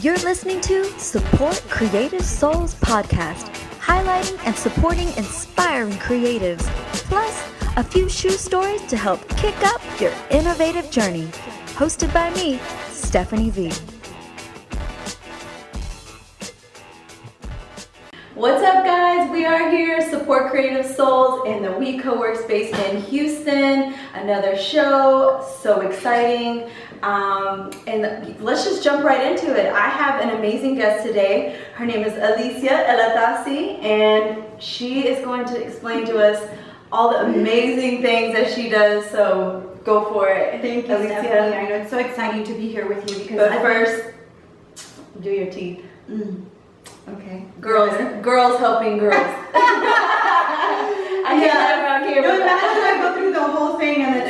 You're listening to Support Creative Souls podcast, highlighting and supporting inspiring creatives, plus a few shoe stories to help kick up your innovative journey. Hosted by me, Stephanie V. What's up, guys? We are here, Support Creative Souls, in the We Co-Workspace in Houston. Another show, so exciting. And let's just jump right into it. I have an amazing guest today. Her name is Alicia Elatasi, and she is going to explain to us all the amazing things that she does. So go for it. Thank you, Alicia. Stephanie. I know it's so exciting to be here with you because But first, do your teeth. Okay. Girls helping girls. I get that around here. No, imagine I go through the whole thing and then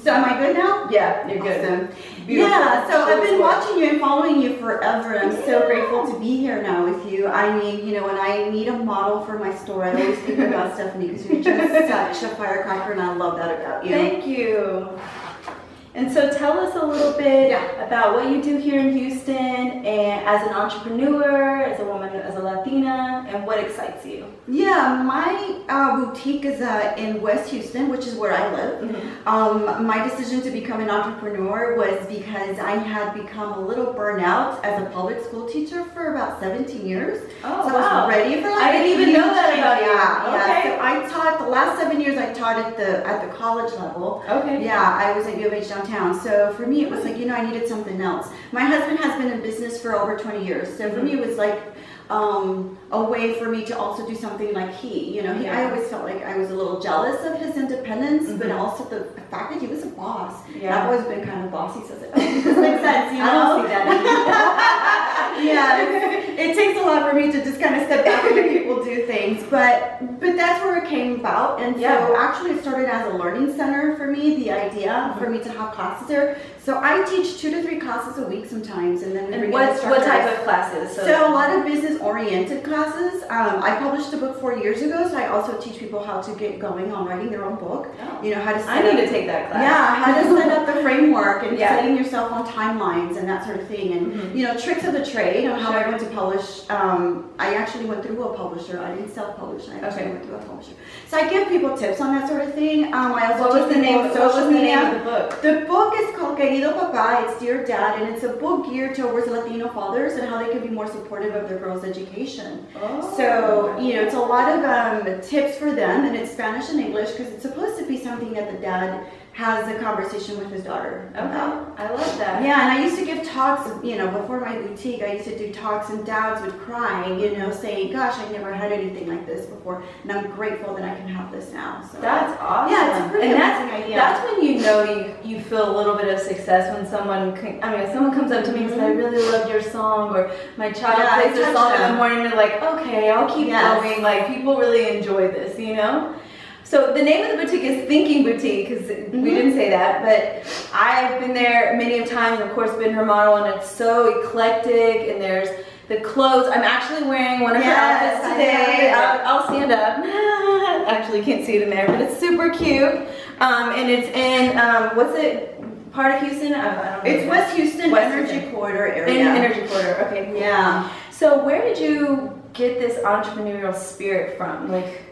so am I good now? Yeah, you're good. Awesome. Beautiful. Yeah, so I've been watching you and following you forever. I'm so grateful to be here now with you. I mean, you know, when I need a model for my store, I always think about Stephanie because you're just such a firecracker, and I love that about you. Thank you. And so tell us a little bit about what you do here in Houston, and as an entrepreneur, as a woman, as a Latina, and what excites you. Yeah, my boutique is in West Houston, which is where I live. My decision to become an entrepreneur was because I had become a little burnout as a public school teacher for about 17 years. Oh, so I was ready for I didn't even know that about you. Yeah. Okay. So I taught the last 7 years. I taught at the college level. Okay. Yeah, I was at U of H downtown. So for me, it was like, you know, I needed something else. My husband has been in business for over 20 years. So for me, it was like a way for me to also do something like he. You know, I always felt like I was a little jealous of his independence, but also the fact that he was a boss. Yeah. I've always been kind of bossy, so it makes sense, you know? I don't see that. Yeah, it takes a lot for me to just kind of step back and let people do things, but that's where it came about. And so actually it started as a learning center for me, the idea for me to have classes there. So I teach 2 to 3 classes a week sometimes, and then we bring what instructors. type of classes? So a lot of business-oriented classes. I published a book 4 years ago, so I also teach people how to get going on writing their own book. Oh. You know, how to set I need to take that class. Yeah, how to set up the framework and setting yourself on timelines and that sort of thing. And, you know, tricks of the trade on how I went to publish. I actually went through a publisher. I didn't self-publish. I actually went through a publisher. So I give people tips on that sort of thing. I also What was the name of the book? The book is called Querido Papá. It's Dear Dad, and it's a book geared towards Latino fathers and how they can be more supportive of their girls' education. Oh. So, you know, it's a lot of tips for them, and it's Spanish and English because it's supposed to be something that the dad has a conversation with his daughter about. I love that. Yeah, and I used to give talks, you know, before my boutique, I used to do talks and dads would cry, you know, saying, gosh, I never had anything like this before, and I'm grateful that I can have this now. So That's awesome. Yeah, it's a pretty amazing idea. That's when you know you feel a little bit of success when someone comes up to me and says, I really love your song, or my child plays their song in the morning, and they're like, okay, I'll keep going. Like, people really enjoy this, you know? So the name of the boutique is Thinking Boutique, because we didn't say that, but I've been there many times, of course, been her model, and it's so eclectic, and there's the clothes. I'm actually wearing one of her outfits today. I'll stand up. Actually, you can't see it in there, but it's super cute. And it's in, what's it? Part of Houston? I don't know. It's West Houston, Energy Corridor area. Energy Corridor, okay. Yeah. So where did you get this entrepreneurial spirit from? Like,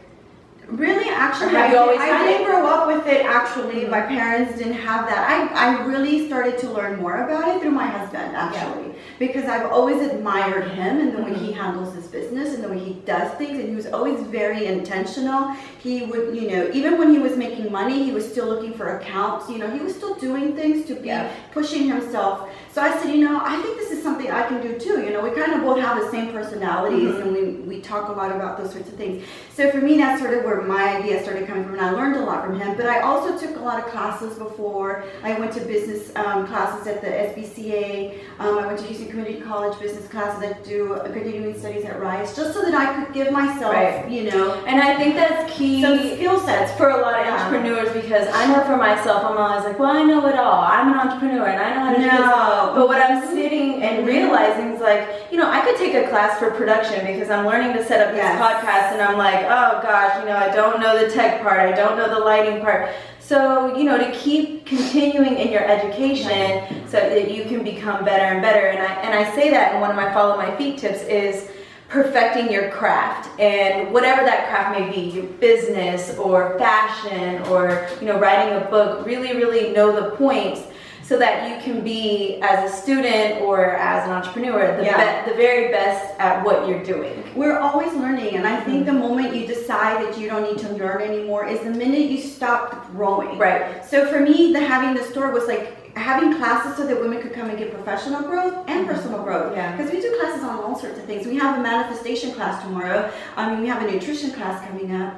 really, actually, have you always had I didn't it? grow up with it, actually. My parents didn't have that. I really started to learn more about it through my husband, actually. Because I've always admired him and the way he handles his business and the way he does things. And he was always very intentional. He would, you know, even when he was making money, he was still looking for accounts. You know, he was still doing things to be pushing himself. So I said, you know, I think this is something I can do too. You know, we kind of both have the same personalities and we talk a lot about those sorts of things. So for me, that's sort of where my idea started coming from, and I learned a lot from him. But I also took a lot of classes before. I went to business classes at the SBCA. I went to Houston Community College business classes. I do continuing studies at Rice, just so that I could give myself, you know. And I think that's key. Some skill sets for a lot of entrepreneurs, because I know for myself, I'm always like, well, I know it all. I'm an entrepreneur and I know how to do this. go. But what I'm sitting and realizing is like, you know, I could take a class for production because I'm learning to set up this podcast, and I'm like, oh gosh, you know, I don't know the tech part, I don't know the lighting part. So, you know, to keep continuing in your education so that you can become better and better. And I say that in one of my Follow My Feet tips is perfecting your craft, and whatever that craft may be, your business or fashion or, you know, writing a book, really know the points so that you can be, as a student or as an entrepreneur, the very best at what you're doing. We're always learning, and I think the moment you decide that you don't need to learn anymore is the minute you stop growing. Right. So for me, having the store was like having classes so that women could come and get professional growth and personal growth. Yeah. Because we do classes on all sorts of things. We have a manifestation class tomorrow. I mean, we have a nutrition class coming up.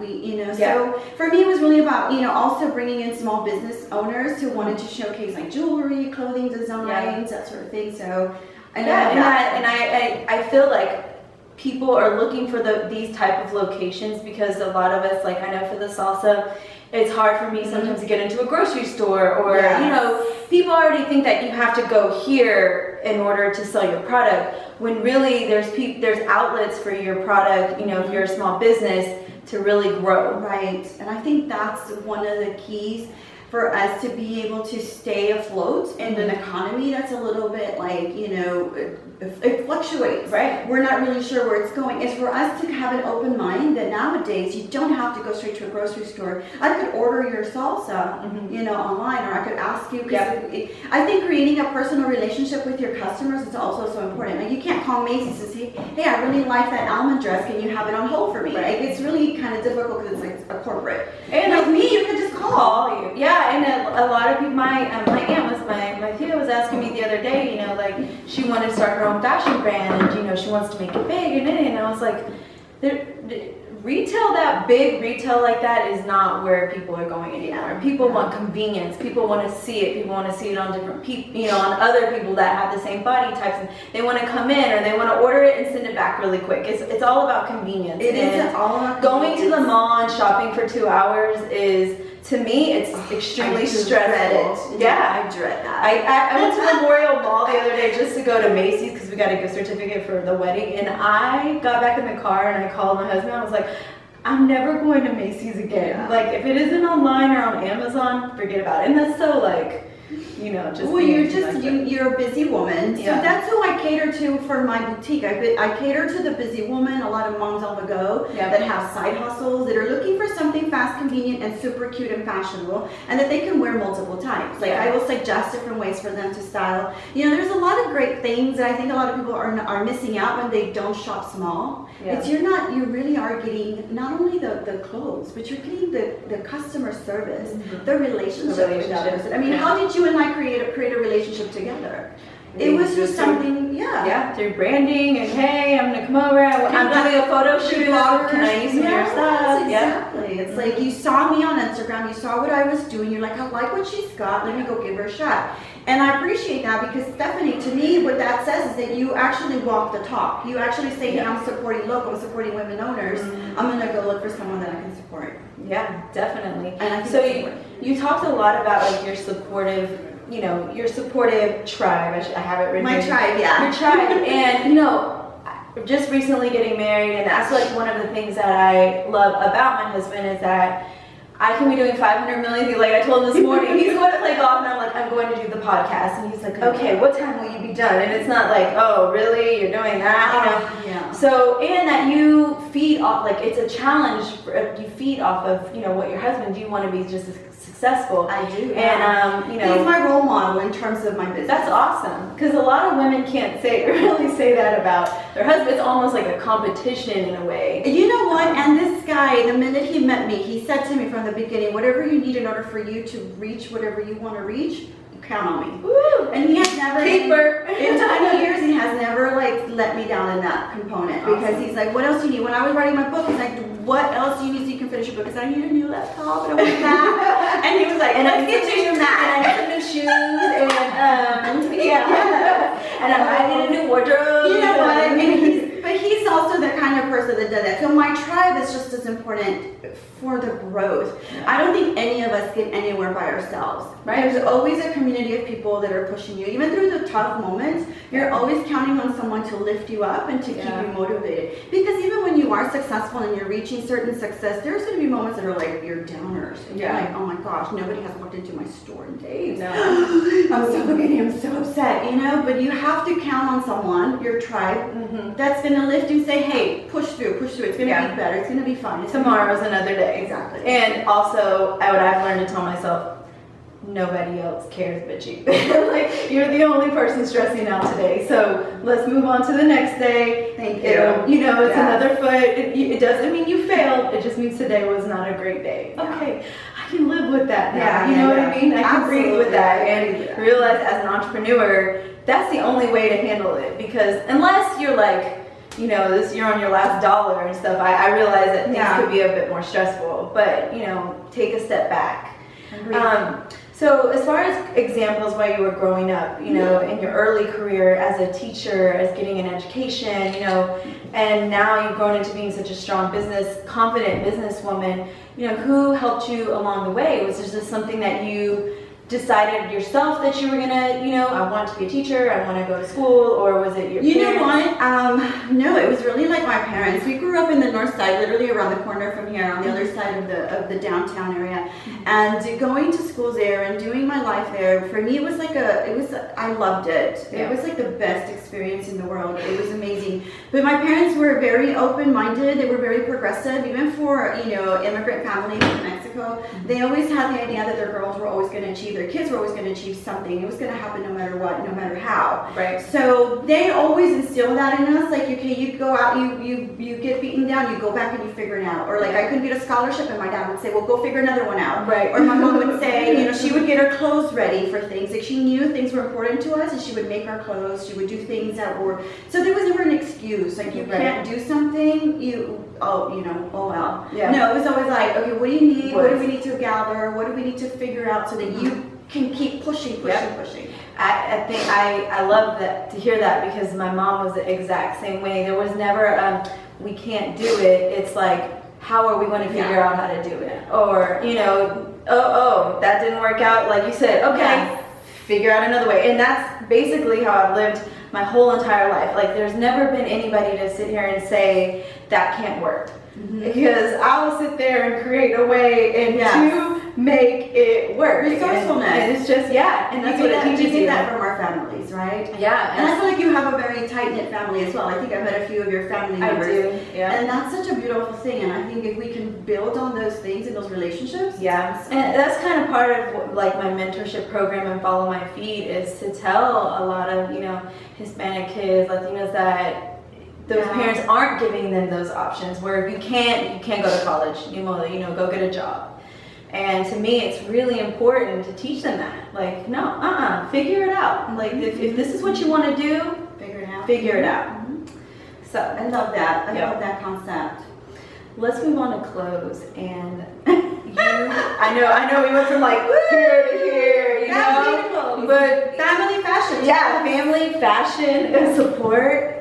So for me, it was really about, you know, also bringing in small business owners who wanted to showcase like jewelry, clothing designs, that sort of thing. So I feel like people are looking for these type of locations because a lot of us, like I know for the salsa, it's hard for me sometimes to get into a grocery store, or you know, people already think that you have to go here in order to sell your product, when really there's outlets for your product, you know, if you're a small business, to really grow. Right. And I think that's one of the keys for us to be able to stay afloat in an economy that's a little bit like, you know, it fluctuates. Right. We're not really sure where it's going. It's for us to have an open mind that nowadays you don't have to go straight to a grocery store. I could order your salsa, you know, online, or I could ask you. I think creating a personal relationship with your customers is also so important. Like, you can't call Macy's and say, hey, I really like that almond dress. Can you have it on hold for me? Right. Like, it's really kind of difficult because it's like a corporate. And like me, you could just call you. Yeah, and a lot of people, my aunt was, my Tia was asking me the other day, you know, like she wanted to start her own fashion brand, and you know, she wants to make it big, and I was like, big retail like that is not where people are going anymore. People want convenience. People want to see it. People want to see it on different people, you know, on other people that have the same body types, and they want to come in or they want to order it and send it back really quick. It's all about convenience. It is all about going to the mall and shopping for 2 hours is, to me, it's extremely stressful. Yeah, I dread that. I went to Memorial Mall the other day just to go to Macy's because we got a gift certificate for the wedding, and I got back in the car and I called my husband. I was like, I'm never going to Macy's again. Yeah. Like, if it isn't online or on Amazon, forget about it. And that's so, like, you know, just. Well, you're a busy woman, so that's who I cater to for my boutique. I cater to the busy woman, a lot of moms on the go that have side hustles, that are looking for something fast, convenient, and super cute and fashionable, and that they can wear multiple times. Like, I will suggest different ways for them to style. You know, there's a lot of great things that I think a lot of people are missing out when they don't shop small. You really are getting not only the clothes, but you're getting the customer service, the relationship with that person. I mean, how did you and I create a relationship together? It was just something, through branding, and hey, I'm gonna come over, I'm doing a photo shoot, can I use some of your stuff? Exactly. It's like, you saw me on Instagram, you saw what I was doing, you're like, I like what she's got, let me go give her a shot. And I appreciate that, because Stephanie, to me, what that says is that you actually walk the talk. You actually say, hey, I'm supporting local, I'm supporting women owners, I'm gonna go look for someone that I can support. Yeah, definitely. And I think so you talked a lot about like your supportive tribe. I have it written. My tribe, yeah. Your tribe. And, you know, just recently getting married, and that's like one of the things that I love about my husband is that I can be doing 500 million things. Like I told him this morning, he's going to play golf, and I'm like, I'm going to do the podcast. And he's like, okay, what time will you be done? And it's not like, oh, really? You're doing that? You know? Yeah. So, and that you feed off, like it's a challenge, you feed off of, you know, what your husband, do you want to be just as successful? I do. And, you know. He's my role model in terms of my business. That's awesome. Because a lot of women can't really say that about their husband. It's almost like a competition in a way. You know what? And this guy, the minute he met me, he said to me from the beginning, whatever you need in order for you to reach whatever you want to reach, count on me. Woo! And he has never, Keeper. in 20 years, he has never like let me down in that component. Because he's like, what else do you need? When I was writing my book, he's like, what else do you need so you can finish your book? Because I need a new laptop and I want that. And he was like, let's get you that. And I need some new shoes and and I need a new wardrobe. You know what? But he's also the kind of person that does that. So my tribe is just as important for the growth. I don't think any of us get anywhere by ourselves. Right? There's always a community of people that are pushing you. Even through the tough moments, you're always counting on someone to lift you up and to keep you motivated. Because even when you are successful and you're reaching certain success, there's going to be moments that are like you're downers. And you're like, oh my gosh, nobody has walked into my store in days. No. I'm suffocating, I'm so upset, you know? But you have to count on someone, your tribe, that's going to lift you and say, hey, push through. It's going to be better. It's going to be fun. Tomorrow's another day. Exactly. And also, what I've learned to tell myself, nobody else cares but you. Like, you're the only person stressing out today. So let's move on to the next day. Thank you. You know, it's another foot. It doesn't mean you failed. It just means today was not a great day. Okay, I can live with that now. You know what I mean? I can breathe with that and realize as an entrepreneur, that's the only way to handle it. Because unless you're like, you know, you're on your last dollar and stuff, I realize that things could be a bit more stressful. But, you know, take a step back. So as far as examples while you were growing up, you know, in your early career as a teacher, as getting an education, you know, and now you've grown into being such a strong confident businesswoman, you know, who helped you along the way? Was this just something that you decided yourself that you were gonna, you know, I want to be a teacher, I want to go to school, or was it your parents? You know what? No, it was really like my parents. We grew up in the north side, literally around the corner from here, on the other side of the downtown area, and going to school there and doing my life there. For me, it was like I loved it. It was like the best experience in the world. It was amazing. But my parents were very open-minded. They were very progressive, even for, you know, immigrant families in Mexico. They always had the idea that their girls were always going to achieve. Their kids were always going to achieve something. It was going to happen no matter what, no matter how. Right. So they always instilled that in us. Like, okay, you go out, you get beaten down, you go back and you figure it out. Or like, I couldn't get a scholarship, and my dad would say, well, go figure another one out. Right. Or my mom would say, you know, she would get her clothes ready for things. Like, she knew things were important to us, and she would make our clothes. She would do things that were. So there was never an excuse. Like, you can't do something. Oh well. Yeah. No, it was always like, okay, what do you need? What do we need to gather? What do we need to figure out so that you can keep pushing. I think I love that, to hear that, because my mom was the exact same way. There was never we can't do it. It's like, how are we going to figure out how to do it? Or, you know, oh, that didn't work out. Like you said, okay, figure out another way. And that's basically how I've lived my whole entire life. Like, there's never been anybody to sit here and say that can't work. Because I will sit there and create a way and to make it work. Resourcefulness. And it's just, and that's what it teaches you. We get that from our families, right? Yeah. And I feel like you have a very tight-knit family as well. I think I've met a few of your family members. I do, And that's such a beautiful thing. And I think if we can build on those things and those relationships. Yeah. And that's kind of part of what, like, my mentorship program and Follow My Feet is to tell a lot of, you know, Hispanic kids, Latinos, that those parents aren't giving them those options, where if you can't go to college, you know, go get a job. And to me, it's really important to teach them that. Like, no, figure it out. Like, if this is what you want to do, figure it out. So I love that. I love that concept. Let's move on to clothes. And I know we went from like here to here, you know, but family fashion. Yeah, family fashion and support.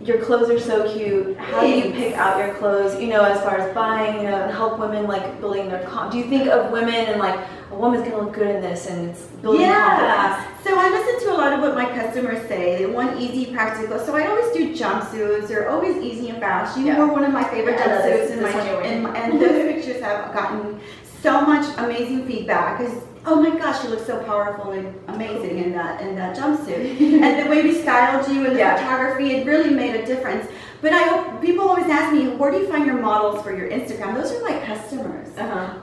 Your clothes are so cute. How do you pick out your clothes, you know, as far as buying, you know, help women like building their do you think of women and like, a woman's gonna look good in this, and it's building confidence? So I listen to a lot of what my customers say. They want easy, practical. So I always do jumpsuits. They're always easy and fast. You wore one of my favorite jumpsuits, and those pictures have gotten so much amazing feedback. Because, oh my gosh, you look so powerful and amazing in that jumpsuit. And the way we styled you and the photography, it really made a difference. But people always ask me, where do you find your models for your Instagram? Those are my customers.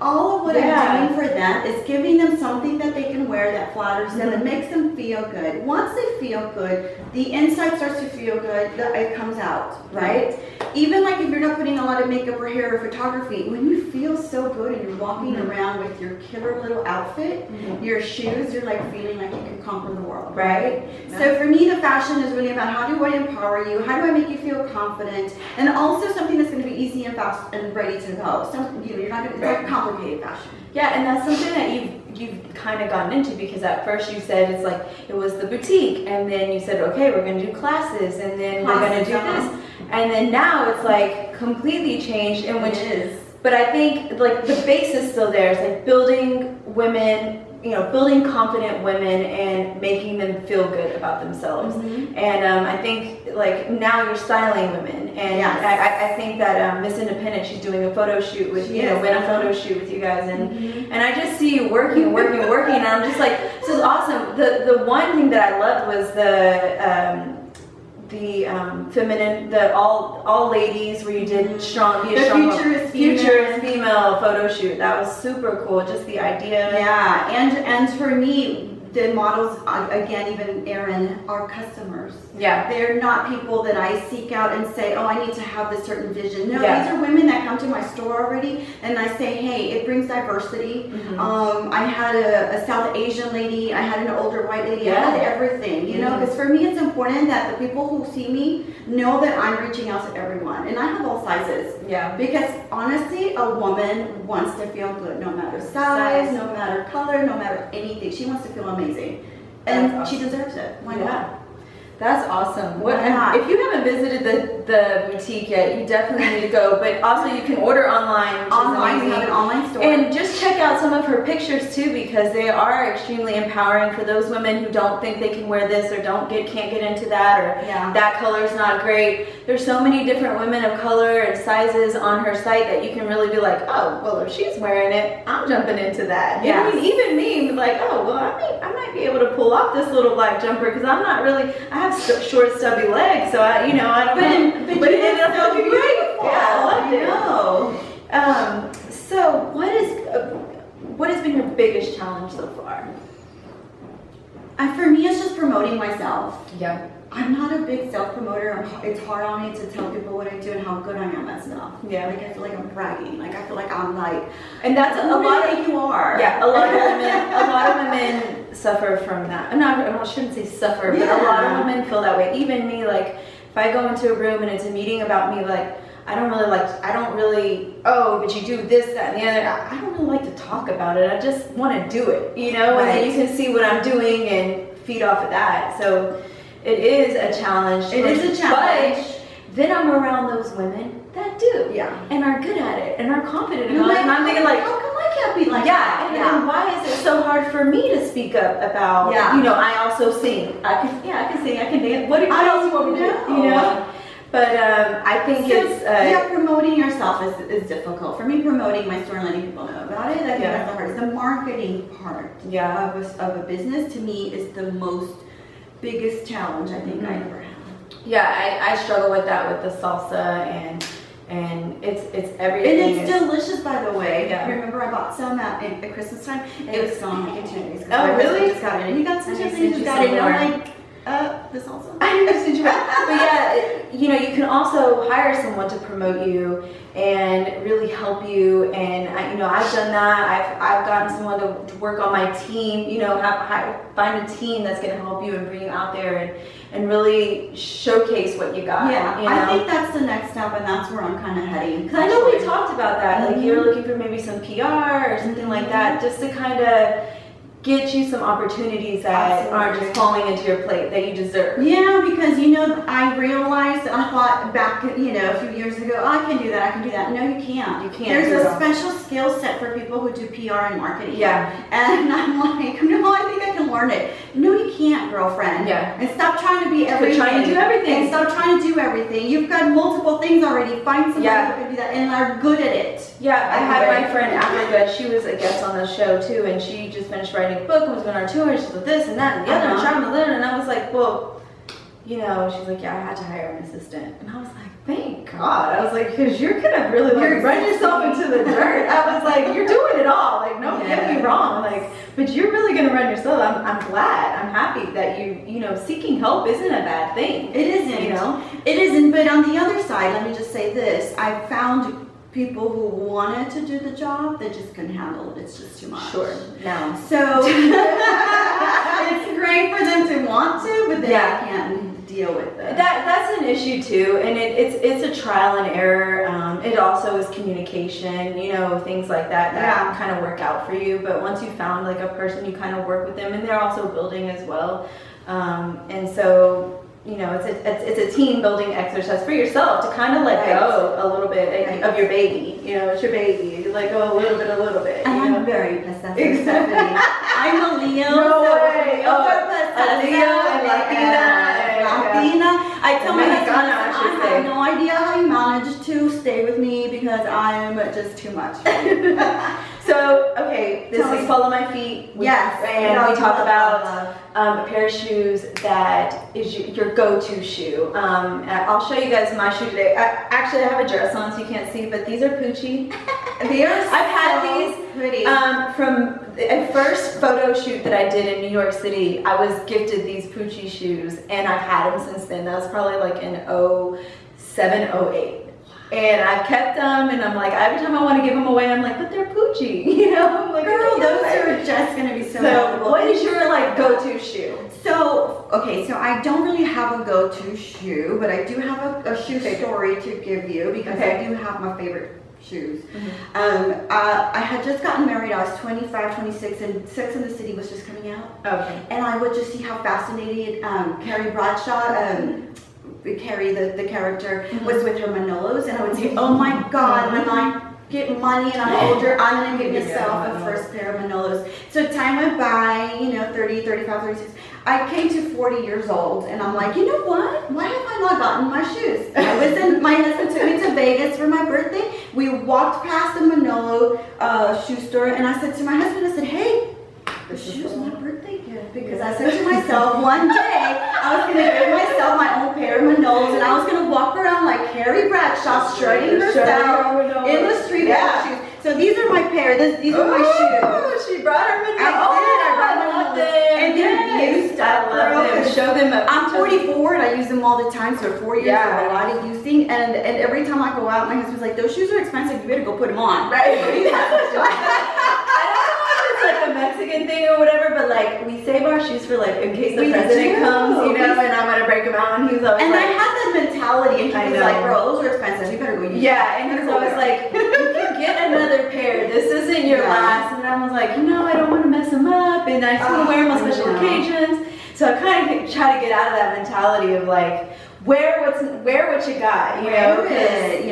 All of what I'm doing for them is giving them something that they can wear that flatters them and makes them feel good. Once they feel good, the inside starts to feel good, it comes out, right? Even like if you're not putting a lot of makeup or hair or photography, when you feel so good and you're walking around with your killer little outfit, your shoes, you're like feeling like you can conquer the world, right? So for me, the fashion is really about, how do I empower you? How do I make you feel confident? And also something that's going to be easy and fast and ready to go. You're not going to, it's not complicated fashion. Yeah, and that's something that you've kind of gotten into, because at first you said it's like it was the boutique, and then you said, okay, we're going to do classes, and then we're going to do this, and then now it's like completely changed, in which is. But I think like the base is still there. It's like building women, building confident women and making them feel good about themselves. And I think like now you're styling women, and I think that Miss Independent, she's doing a photo shoot with win a photo shoot with you guys, and I just see you working, and I'm just like, this is awesome. The one thing that I loved was the feminine, the all ladies, where you did be a strong futurist female photo shoot. That was super cool. Just the idea. Yeah, and for me, the models, again, even Erin, are customers. Yeah. They're not people that I seek out and say, oh, I need to have this certain vision. No, these are women that come to my store already, and I say, hey, it brings diversity. I had a South Asian lady, I had an older white lady, I had everything, because for me it's important that the people who see me know that I'm reaching out to everyone, and I have all sizes. Yeah. Because honestly, a woman wants to feel good no matter size, no matter color, no matter anything. She wants to feel amazing, and she deserves it. Why not? That's awesome. If you haven't visited the boutique yet, you definitely need to go. But also, you can order online, which is amazing. We have an online store. And just check out some of her pictures too, because they are extremely empowering for those women who don't think they can wear this, or can't get into that, or that color's not great. There's so many different women of color and sizes on her site that you can really be like, oh, well, if she's wearing it, I'm jumping into that. Yeah. I mean, even me, like, oh, well, I might be able to pull off this little black jumper, because I'm not really. I have short, stubby legs, so I don't know. But it ended up looking beautiful. Yeah, I loved it. So what has been your biggest challenge so far? For me, it's just promoting myself. Yeah. I'm not a big self-promoter. It's hard on me to tell people what I do and how good I am at stuff. Yeah. Like, I feel like I'm bragging. Like, I feel like I'm like, and that's a lot of you are. Yeah, a lot of women suffer from that. I shouldn't say suffer, but a lot of women feel that way. Even me, like, if I go into a room and it's a meeting about me, like, but you do this, that, and the other. I don't really like to talk about it. I just want to do it, and then you can see what I'm doing and feed off of that. So it is a challenge. But then I'm around those women that do. Yeah. And are good at it and are confident about it. And I'm thinking, like, how come I can't be like that? And why is it so hard for me to speak up about, I also sing. I can sing, I can dance. What else do you want me to do? But I think promoting yourself is difficult. For me, promoting my store and letting people know about it, I think that's the hardest. The marketing part of a business, to me, is the biggest challenge I think I ever had. Yeah, I struggle with that with the salsa, and it's everything. And it's delicious, by the way. Yeah. Remember, I bought some at Christmas time. It was gone like in 2 days. Oh, really? Just got it. And you got some chips and you just got it. And I'm like, this also. But you can also hire someone to promote you and really help you. And I've done that. I've gotten someone to work on my team. Find a team that's going to help you and bring you out there and really showcase what you got. Yeah, I think that's the next step, and that's where I'm kind of heading. Because I know we talked about that. Like, you're looking for maybe some PR or something like that, just to kind of get you some opportunities that aren't just falling into your plate that you deserve. Yeah, because I realized, I thought back a few years ago, I can do that. No, you can't. You can't. There's a special skill set for people who do PR and marketing. Yeah. And I'm like, no, I think I can learn it. No, you can't, girlfriend. Yeah. And stop trying to be everything. Trying to do everything. And stop trying to do everything. You've got multiple things already. Find somebody who can do that and are good at it. Yeah, I had my friend Africa. She was a guest on the show too, and she just finished writing a book and was going on our tour. She's with this and that and the other, and trying to learn. And I was like, well, she's like, yeah, I had to hire an assistant. And I was like, thank God. I was like, because you're gonna really run yourself into the dirt. I was like, you're doing it all. Like, don't get me wrong. Like, but you're really gonna run yourself. I'm glad. I'm happy that seeking help isn't a bad thing. It isn't. It isn't. But on the other side, let me just say this: I found people who wanted to do the job that just couldn't handle it. It's just too much. Sure. No. So it's great for them to want to, but they can't deal deal with this? That's an issue too, and it's a trial and error. It also is communication, things like that kind of work out for you. But once you found like a person, you kind of work with them, and they're also building as well. And so it's a team building exercise for yourself to kind of let go a little bit of your baby. It's your baby. You let go a little bit. And I'm very possessive. Exactly. I'm a Leo. No so way. A Leo and Latina. I tell my husband, I have no idea how you managed to stay with me because I'm just too much. So, okay, this is Follow My Feet. Yes. And we talk about a pair of shoes that is your go-to shoe. I'll show you guys my shoe today. Actually, I have a dress on so you can't see, but these are Pucci. I've had these pretty. From a first photo shoot that I did in New York City. I was gifted these Pucci shoes, and I've had them since then. That was probably like in 07, 08. And I've kept them, and I'm like, every time I want to give them away, I'm like, but they're Pucci, I'm like, girl, those are just gonna be so valuable. What is your like go-to shoe? So I don't really have a go-to shoe, but I do have a shoe story to give you because I do have my favorite shoes. I had just gotten married. I was 25, 26, and Sex and the City was just coming out. Okay. And I would just see how fascinated Carrie Bradshaw. Carrie, the character, was with her Manolos, and I would say, oh my God, when I get money and I'm older, I'm going to get myself a first pair of Manolos. So time went by, 30, 35, 36. I came to 40 years old, and I'm like, you know what? Why have I not gotten my shoes? My husband took me to Vegas for my birthday. We walked past the Manolo shoe store, and I said to my husband, I said, hey, this shoe's my birthday gift, because I said to myself, one day I was going to give myself my own pair of Manolos, and I was going to walk around like Carrie Bradshaw, strutting herself in the street with her shoes. So these are my pair. These are my shoes. She brought her Manolos. I brought them. And they're used. I love them. Show them up. I'm 44 and I use them all the time, so 4 years of a lot of using. And every time I go out, my husband's like, those shoes are expensive. You better go put them on. Right. Like a Mexican thing or whatever, but like we save our shoes for like in case the president comes, and I'm gonna break them out, and he's always and like, I had that mentality, and he was like, "Girl, those are expensive. You better go use them." Yeah, and he's always like, "You can get another pair. This isn't your last." And I was like, I don't want to mess them up, and I just want to wear them on special occasions. So I kind of try to get out of that mentality of like, wear what you got, because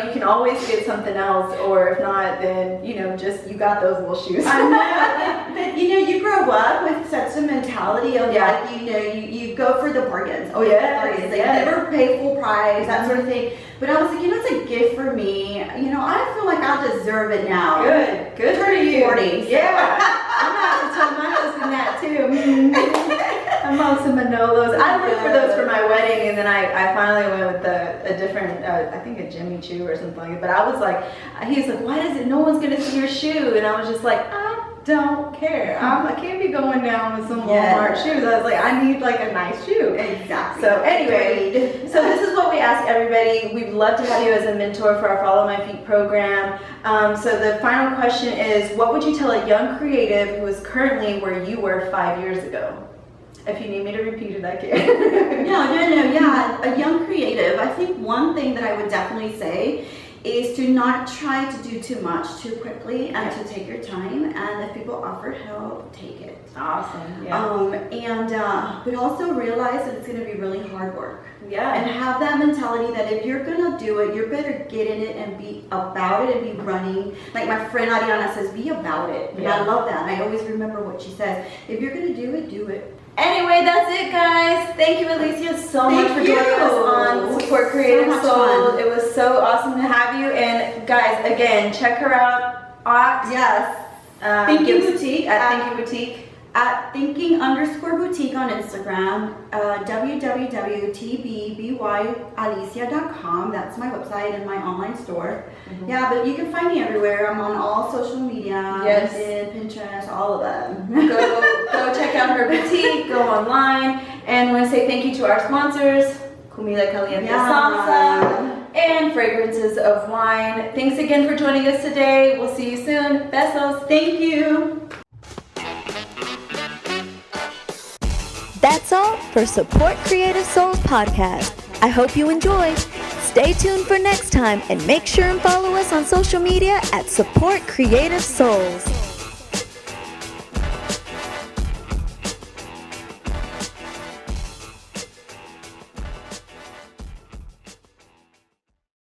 you can always get something else, or if not, then just you got those little shoes. I know, but you grow up with such a mentality of like you go for the bargains. Oh yeah, bargains. Like never pay full price, that sort of thing. But I was like, it's a gift for me. I feel like I deserve it now. Good for you. 40. So. Yeah, I'm gonna have to tell my husband that too. I'm on some Manolos. I looked for those for my wedding, and then I finally went with a different, I think a Jimmy Choo or something like that. But I was like, he's like, why does it? No one's gonna see your shoe, and I was just like, I don't care. I can't be going down with some Walmart shoes. I was like, I need like a nice shoe. Exactly. So anyway, so this is what we ask everybody. We'd love to have you as a mentor for our Follow My Feet program. So the final question is, what would you tell a young creative who is currently where you were 5 years ago? If you need me to repeat it, I can. No, yeah. A young creative, I think one thing that I would definitely say is to not try to do too much too quickly, and to take your time, and if people offer help, take it. Awesome. Yeah. But also realize that it's going to be really hard work. Yeah. And have that mentality that if you're going to do it, you better get in it and be about it and be running. Like my friend Ariana says, be about it. And I love that. And I always remember what she says. If you're going to do it, do it. Anyway, that's it, guys. Thank you, Alicia, so much for joining us on Support Creative Souls. It was so awesome to have you. And guys, again, check her out at Thinking Boutique. At Thinking Boutique. At thinking_boutique on Instagram, www.tbbyalicia.com. That's my website and my online store. Yeah, but you can find me everywhere. I'm on all social media, LinkedIn, Pinterest, all of them. Go check out her boutique, go online. And I want to say thank you to our sponsors, Comida Caliente Salsa and Fragrances of Wine. Thanks again for joining us today. We'll see you soon. Besos. Thank you. That's all for Support Creative Souls podcast. I hope you enjoyed. Stay tuned for next time and make sure and follow us on social media at Support Creative Souls.